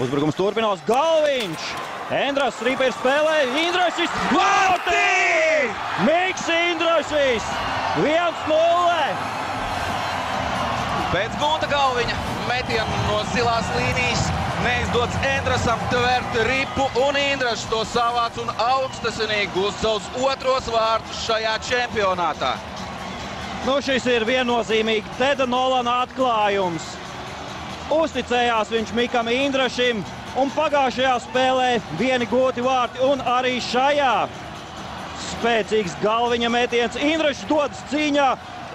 Uzbrukums turpinās. Galviņš! Endras Rīpers spēlē. Indrašis! Vārtī! Miks Indrašis! 1-0! Pēc Gunta Galviņa metienu no zilās līnijas neizdodas Endrasam tvert ripu, un Indrašs to savāc un augstasinīgi gūst savus otros vārtus šajā čempionātā. Nu, šis ir viennozīmīgi Teda Nolana atklājums. Uzticējās viņš Mikam Indrašim, un pagājušajā spēlē vieni gūti vārti, un arī šajā spēcīgs Galviņa metiens. Indrašs dodas cīņā,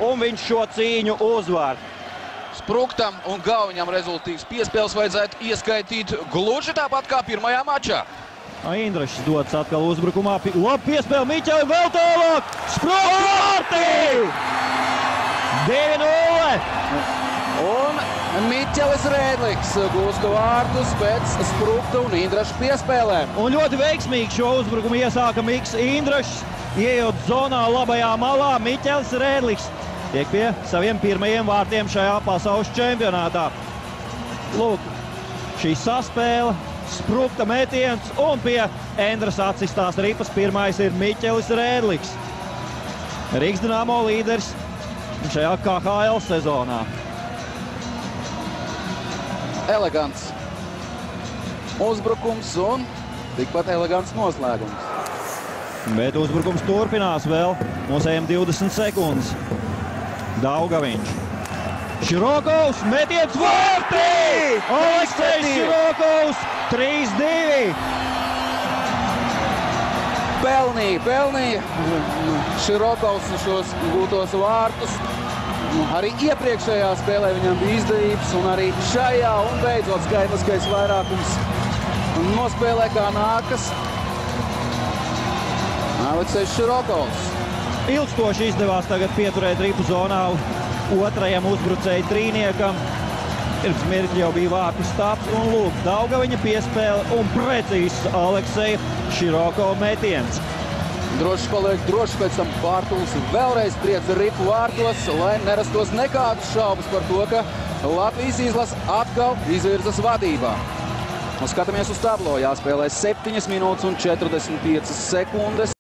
un viņš šo cīņu uzvar. Spruktam un Galviņam rezultīvs piespēles vajadzētu ieskaitīt gluži tāpat kā pirmajā mačā. Indrašs dodas atkal uzbrukumā. Labi piespēle Miķelim, vēl tālāk! Sprukts vārtī! 2-0! Un Miķelis Rēdliks gūst vārtus pēc Sprukta un Indraša piespēlēm. Un ļoti veiksmīgi šo uzbrukumu iesāka Miks Indrašs. Ieejot zonā labajā malā, Miķelis Rēdliks tiek pie saviem pirmajiem vārtiem šajā pasaules čempionātā. Lūk, šī saspēle, Sprukta metiens, un pie Endrasa atsistās ripas pirmais ir Miķelis Rēdliks. Rīgas Dinamo līderis šajā KHL sezonā. Elegants uzbrukums un tikpat elegants noslēgums. Bet uzbrukums turpinās vēl. Mūsējiem 20 sekundes. Daugaviņš. Širokovs, metiens vārtī! Aleksejs Širokovs, 3-2! Pelnīja Širokovs šos gūtos vārtus. Arī iepriekšējā spēlē viņam bija izdevības, un arī šajā, un beidzot skaitliskais vairākums nospēlē kā nākas Aleksejs Širokovs. Ilgstoši izdevās tagad pieturēt ripu zonā otrajam uzbrucēju trīniekam. Pirms mirkļa jau bija vārtu stāps, un lūk, Daugaviņa piespēle un precīzs Alekseja Širokova metiens. Drošs paliek drošs, pēc tam Bārtuls vēlreiz triec ripu vārtos, lai nerastos nekādas šaubas par to, ka Latvijas izlase atkal izvirzas vadībā. Un skatāmies uz tablo, jāspēlē 7 minūtes un 45 sekundes.